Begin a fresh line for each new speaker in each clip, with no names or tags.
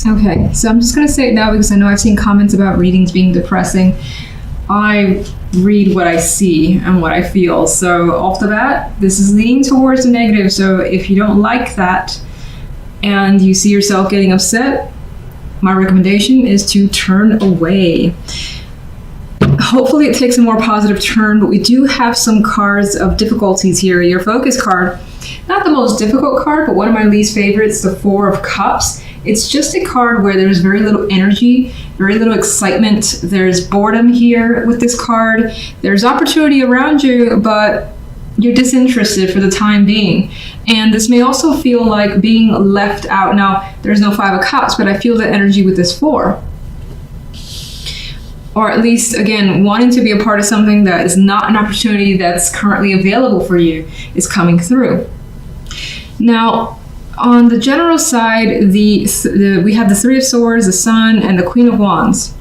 Okay, so I'm just going to say it now because I know I've seen comments about readings being depressing. I read what I see and what I feel. So off the bat, this is leaning towards the negative. So if you don't like that and you see yourself getting upset, my recommendation is to turn away. Hopefully it takes a more positive turn, but we do have some cards of difficulties here. Your focus card, not the most difficult card, but one of my least favorites, the Four of Cups. It's just a card where there's very little energy, very little excitement. There's boredom here with this card. There's opportunity around you, but you're disinterested for the time being. And this may also feel like being left out. Now, there's no Five of Cups, but I feel the energy with this Four. Or at least, again, wanting to be a part of something that is not an opportunity that's currently available for you is coming through. Now, on the general side, we have the Three of Swords, the Sun, and the Queen of Wands.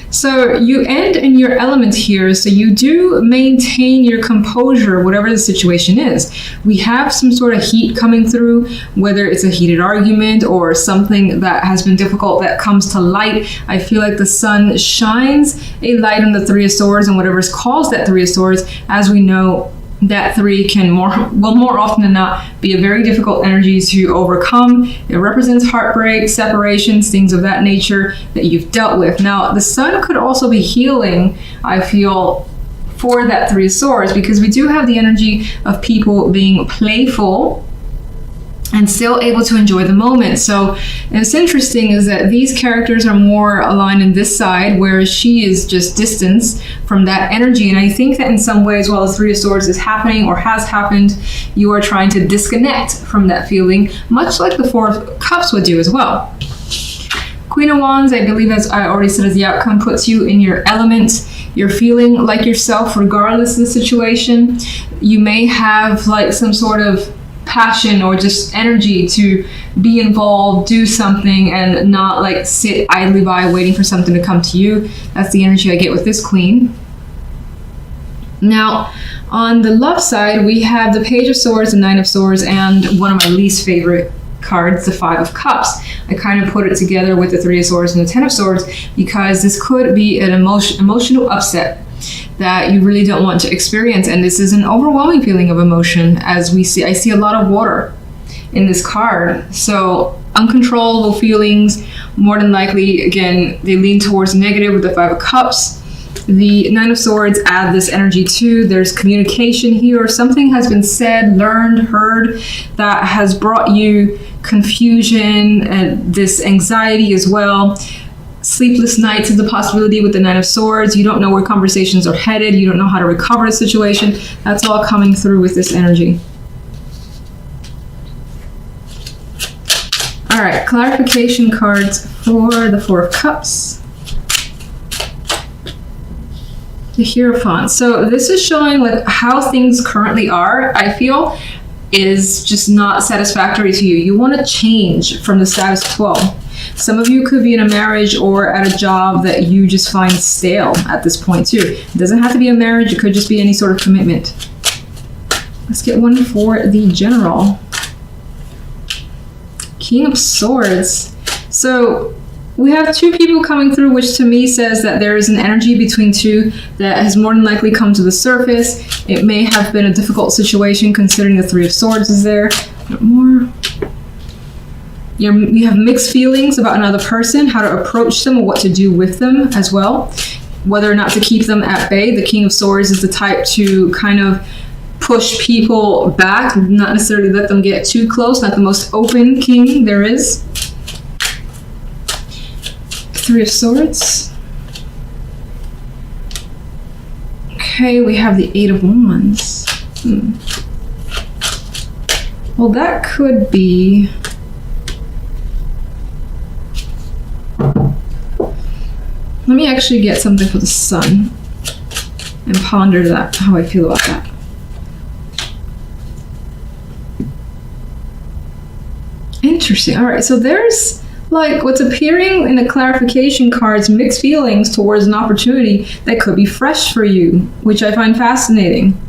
So you end in your element here, so you do maintain your composure, whatever the situation is. We have some sort of heat coming through, whether it's a heated argument or something that has been difficult that comes to light. I feel like the Sun shines a light on the Three of Swords, and whatever's caused that Three of Swords, as we know, that three can more often than not be a very difficult energy to overcome. It represents heartbreak, separations, things of that nature that you've dealt with. Now, the Sun could also be healing, I feel, for that Three of Swords, because we do have the energy of people being playful and still able to enjoy the moment. So it's interesting is that these characters are more aligned in this side, whereas she is just distance from that energy. And I think that in some ways, while the Three of Swords is happening or has happened, you are trying to disconnect from that feeling, much like the Four of Cups would do as well. Queen of Wands, I believe, as I already said, as the outcome, puts you in your element. You're feeling like yourself regardless of the situation. You may have like some sort of passion or just energy to be involved, do something, and not like sit idly by waiting for something to come to you. That's the energy I get with this Queen. Now, on the love side, we have the Page of Swords, the Nine of Swords, and one of my least favorite cards, the Five of Cups. I kind of put it together with the Three of Swords and the Ten of Swords because this could be an emotional upset that you really don't want to experience, and this is an overwhelming feeling of emotion. As we see, I see a lot of water in this card, so uncontrollable feelings. More than likely, again, they lean towards negative with the Five of Cups. The Nine of Swords add this energy too. There's communication here. Something has been said, learned, heard that has brought you confusion and this anxiety as well. Sleepless nights is a possibility with the Nine of Swords. You don't know where conversations are headed. You don't know how to recover the situation. That's all coming through with this energy. All right, clarification cards for the Four of Cups. The Hierophant. So this is showing like how things currently are, I feel, is just not satisfactory to you. You want to change from the status quo. Some of you could be in a marriage or at a job that you just find stale at this point too. It doesn't have to be a marriage. It could just be any sort of commitment. Let's get one for the General. King of Swords. So we have two people coming through, which to me says that there is an energy between two that has more than likely come to the surface. It may have been a difficult situation considering the Three of Swords is there. More. You have mixed feelings about another person, how to approach them or what to do with them as well, whether or not to keep them at bay. The King of Swords is the type to kind of push people back, not necessarily let them get too close, not the most open king there is. Three of Swords. Okay, we have the Eight of Wands. Well, that could be... Let me actually get something for the Sun and ponder that, how I feel about that. Interesting. All right, so there's like what's appearing in the clarification cards, mixed feelings towards an opportunity that could be fresh for you, which I find fascinating.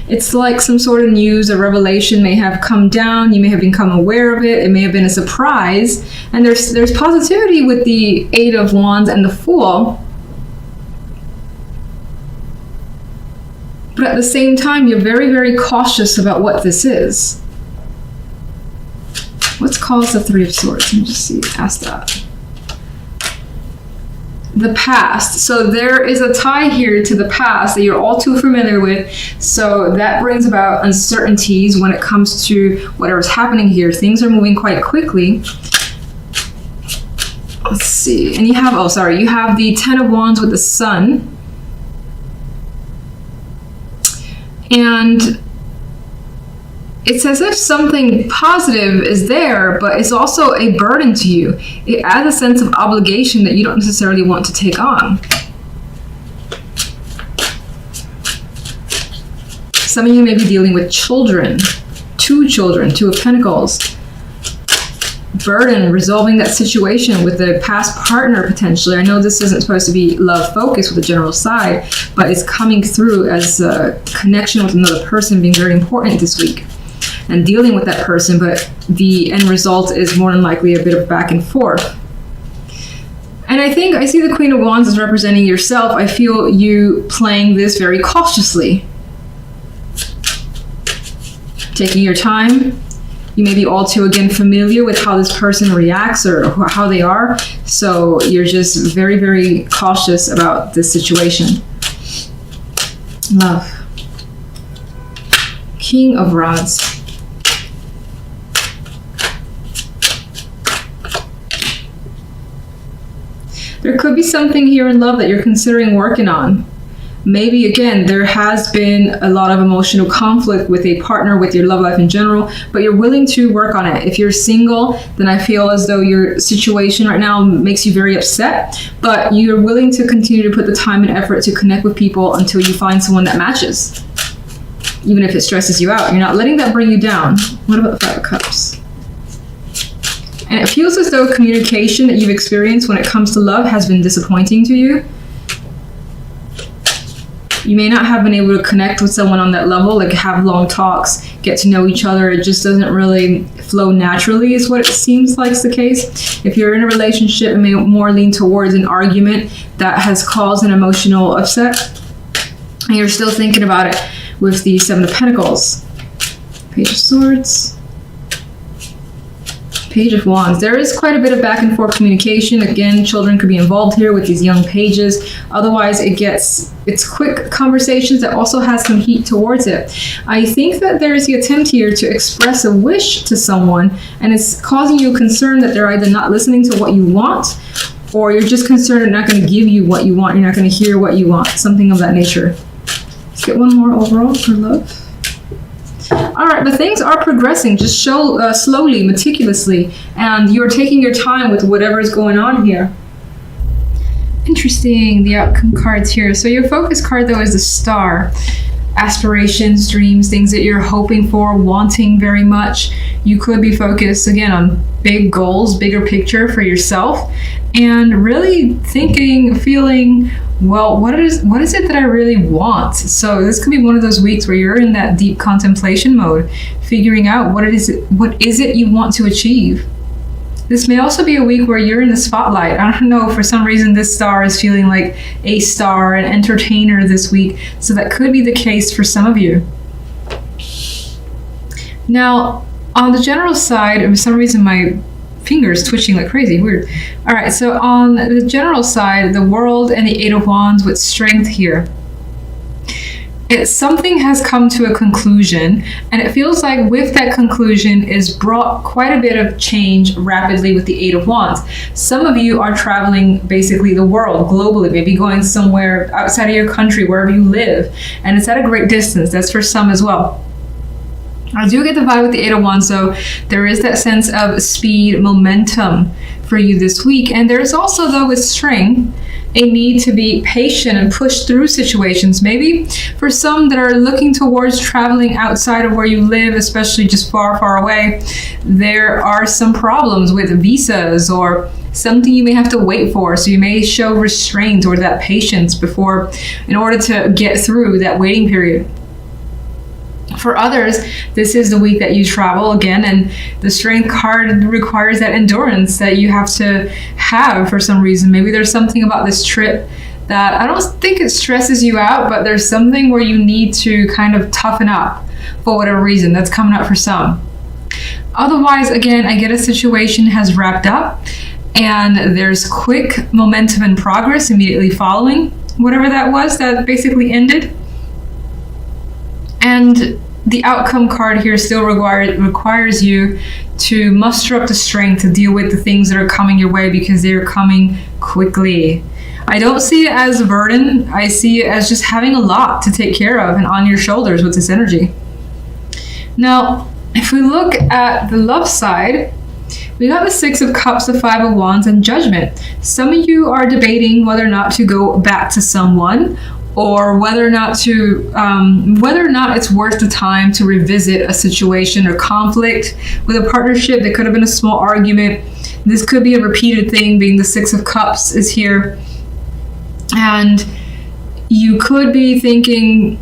It's like some sort of news or revelation may have come down. You may have become aware of it. It may have been a surprise. And there's positivity with the Eight of Wands and the Fool. But at the same time, you're very, very cautious about what this is. What's caused the Three of Swords? Let me just see. Ask that. The past. So there is a tie here to the past that you're all too familiar with. So that brings about uncertainties when it comes to whatever's happening here. Things are moving quite quickly. Let's see. And you have, you have the Ten of Wands with the Sun. And it's as if something positive is there, but it's also a burden to you. It adds a sense of obligation that you don't necessarily want to take on. Some of you may be dealing with children. Two of Pentacles. Burden, resolving that situation with a past partner potentially. I know this isn't supposed to be love focused with the general side, but it's coming through as a connection with another person being very important this week. And dealing with that person, but the end result is more than likely a bit of back and forth. And I see the Queen of Wands as representing yourself. I feel you playing this very cautiously. Taking your time. You may be all too, again, familiar with how this person reacts or how they are. So you're just very, very cautious about this situation. Love. King of Rods. There could be something here in love that you're considering working on. Maybe, again, there has been a lot of emotional conflict with a partner, with your love life in general, but you're willing to work on it. If you're single, then I feel as though your situation right now makes you very upset, but you're willing to continue to put the time and effort to connect with people until you find someone that matches. Even if it stresses you out, you're not letting that bring you down. What about the Five of Cups? And it feels as though communication that you've experienced when it comes to love has been disappointing to you. You may not have been able to connect with someone on that level, like have long talks, get to know each other. It just doesn't really flow naturally is what it seems like is the case. If you're in a relationship, it may more lean towards an argument that has caused an emotional upset. And you're still thinking about it with the Seven of Pentacles. Page of Swords. Page of Wands. There is quite a bit of back and forth communication. Again, children could be involved here with these young pages. Otherwise, it's quick conversations that also has some heat towards it. I think that there is the attempt here to express a wish to someone, and it's causing you concern that they're either not listening to what you want, or you're just concerned they're not going to give you what you want. You're not going to hear what you want. Something of that nature. Let's get one more overall for love. All right, but things are progressing. Just show slowly, meticulously, and you're taking your time with whatever is going on here. Interesting, the outcome cards here. So your focus card, though, is the Star. Aspirations, dreams, things that you're hoping for, wanting very much. You could be focused, again, on big goals, bigger picture for yourself, and really thinking, feeling, well, what is it that I really want? So this could be one of those weeks where you're in that deep contemplation mode, figuring out what is it you want to achieve. This may also be a week where you're in the spotlight. I don't know, for some reason this star is feeling like a star, an entertainer this week. So that could be the case for some of you. Now, on the general side, for some reason my fingers twitching like crazy, weird. All right, so on the general side, the World and the Eight of Wands with Strength here. Something has come to a conclusion, and it feels like with that conclusion is brought quite a bit of change rapidly with the Eight of Wands. Some of you are traveling basically the world globally, maybe going somewhere outside of your country, wherever you live, and it's at a great distance. That's for some as well. I do get the vibe with the Eight of Wands, though. There is that sense of speed, momentum for you this week, and there's also, though, with Strength, a need to be patient and push through situations. Maybe for some that are looking towards traveling outside of where you live, especially just far, far away, there are some problems with visas or something you may have to wait for. So you may show restraint or that patience in order to get through that waiting period. For others, this is the week that you travel again, and the strength card requires that endurance that you have to have for some reason. Maybe there's something about this trip that I don't think it stresses you out, but there's something where you need to kind of toughen up for whatever reason. That's coming up for some. Otherwise, again, I get a situation has wrapped up and there's quick momentum and progress immediately following whatever that was that basically ended. And the outcome card here still requires you to muster up the strength to deal with the things that are coming your way, because they're coming quickly. I don't see it as a burden. I see it as just having a lot to take care of and on your shoulders with this energy. Now, if we look at the love side, we got the Six of Cups, the Five of Wands, and Judgment. Some of you are debating whether or not to go back to someone, or whether or not it's worth the time to revisit a situation or conflict with a partnership. There could have been a small argument. This could be a repeated thing, being the Six of Cups is here. And you could be thinking,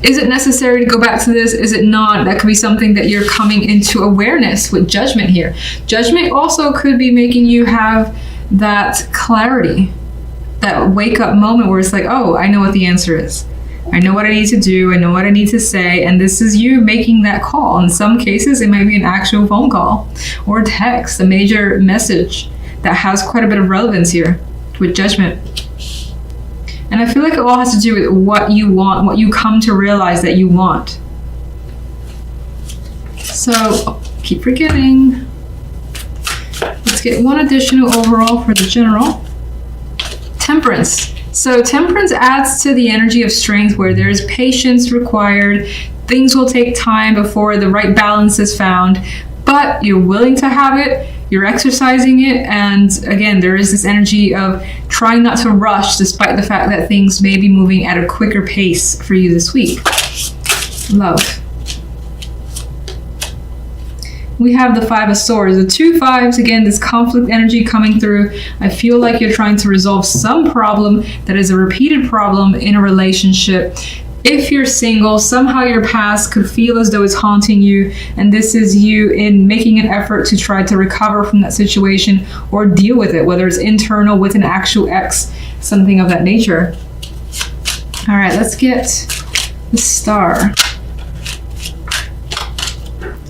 is it necessary to go back to this? Is it not? That could be something that you're coming into awareness with Judgment here. Judgment also could be making you have that clarity, that wake up moment where it's like, oh, I know what the answer is. I know what I need to do. I know what I need to say. And this is you making that call. In some cases, it might be an actual phone call or text, a major message that has quite a bit of relevance here with Judgment. And I feel like it all has to do with what you want, what you come to realize that you want. So, keep forgetting. Let's get one additional overall for the general. Temperance. So Temperance adds to the energy of strength, where there's patience required. Things will take time before the right balance is found, but you're willing to have it. You're exercising it, and again, there is this energy of trying not to rush, despite the fact that things may be moving at a quicker pace for you this week. Love. We have the Five of Swords. The two fives, again, this conflict energy coming through. I feel like you're trying to resolve some problem that is a repeated problem in a relationship. If you're single, somehow your past could feel as though it's haunting you, and this is you in making an effort to try to recover from that situation or deal with it, whether it's internal with an actual ex, something of that nature. All right, let's get the Star.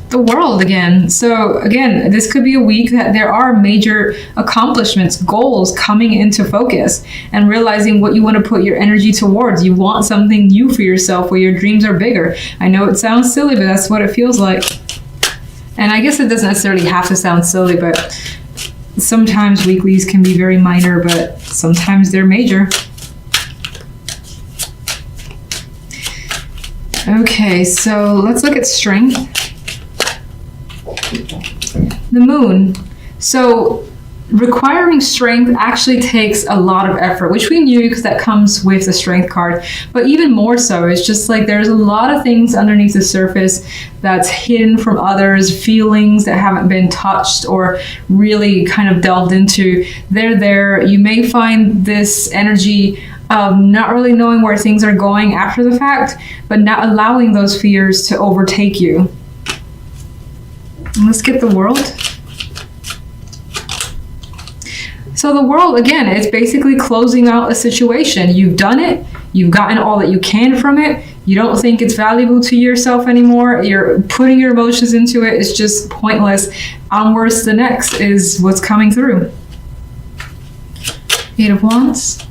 The World again. So again, this could be a week that there are major accomplishments, goals coming into focus, and realizing what you want to put your energy towards. You want something new for yourself where your dreams are bigger. I know it sounds silly, but that's what it feels like. And I guess it doesn't necessarily have to sound silly, but sometimes weeklies can be very minor, but sometimes they're major. Okay, so let's look at strength. The Moon. So requiring strength actually takes a lot of effort, which we knew because that comes with the Strength card. But even more so, it's just like there's a lot of things underneath the surface that's hidden from others, feelings that haven't been touched or really kind of delved into. They're there. You may find this energy of not really knowing where things are going after the fact, but not allowing those fears to overtake you. Let's get the World. So the World, again, it's basically closing out a situation. You've done it. You've gotten all that you can from it. You don't think it's valuable to yourself anymore. You're putting your emotions into it. It's just pointless. Onwards to the next is what's coming through. Eight of Wands.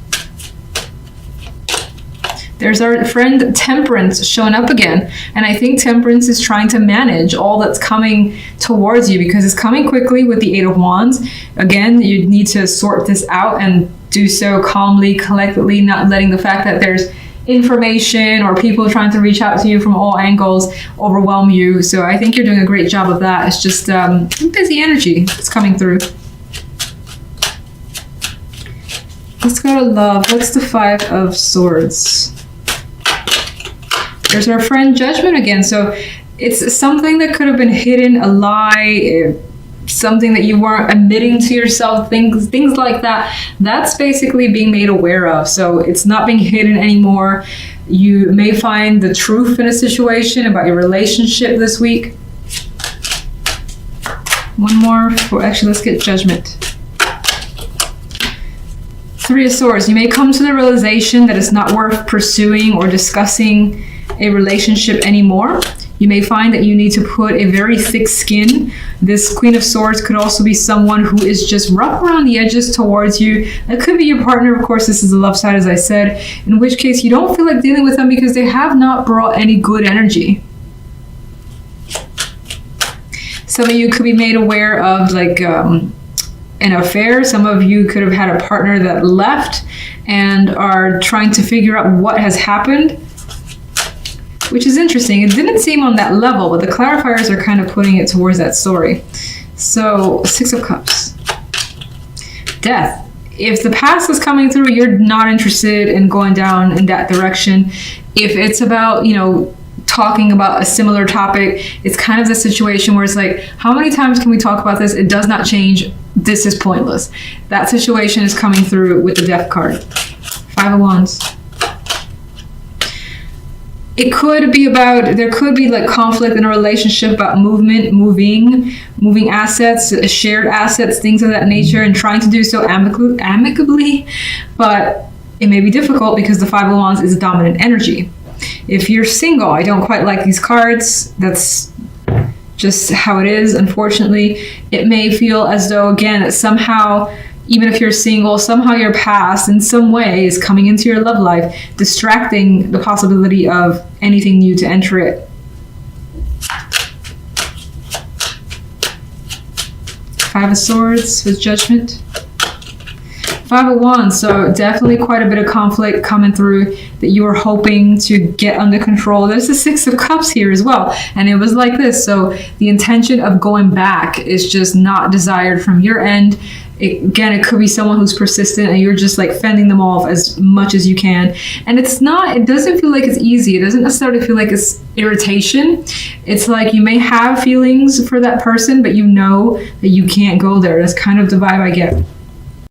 There's our friend Temperance showing up again. And I think Temperance is trying to manage all that's coming towards you because it's coming quickly with the Eight of Wands. Again, you need to sort this out and do so calmly, collectively, not letting the fact that there's information or people trying to reach out to you from all angles overwhelm you. So I think you're doing a great job of that. It's just busy energy that's coming through. Let's go to love. What's the Five of Swords? There's our friend Judgment again. So it's something that could have been hidden, a lie, something that you weren't admitting to yourself, things like that. That's basically being made aware of. So it's not being hidden anymore. You may find the truth in a situation about your relationship this week. One more. Actually, let's get Judgment. Three of Swords. You may come to the realization that it's not worth pursuing or discussing a relationship anymore. You may find that you need to put a very thick skin. This Queen of Swords could also be someone who is just rough around the edges towards you. That could be your partner. Of course, this is the love side, as I said, in which case you don't feel like dealing with them because they have not brought any good energy. Some of you could be made aware of like an affair. Some of you could have had a partner that left and are trying to figure out what has happened, which is interesting. It didn't seem on that level, but the clarifiers are kind of putting it towards that story. So, Six of Cups. Death. If the past is coming through, you're not interested in going down in that direction. If it's about, talking about a similar topic, it's kind of the situation where it's like, how many times can we talk about this? It does not change. This is pointless. That situation is coming through with the Death card. Five of Wands. It could be about, there could be like conflict in a relationship about movement, moving assets, shared assets, things of that nature, and trying to do so amicably, but it may be difficult because the Five of Wands is dominant energy. If you're single, I don't quite like these cards. That's just how it is, unfortunately. It may feel as though, again, that somehow, even if you're single, somehow your past in some way is coming into your love life, distracting the possibility of anything new to enter it. Five of Swords with Judgment. Five of Wands, so definitely quite a bit of conflict coming through that you were hoping to get under control. There's the Six of Cups here as well, and it was like this. So the intention of going back is just not desired from your end. It could be someone who's persistent and you're just like fending them off as much as you can. And it doesn't feel like it's easy. It doesn't necessarily feel like it's irritation. It's like you may have feelings for that person, but you know that you can't go there. That's kind of the vibe I get.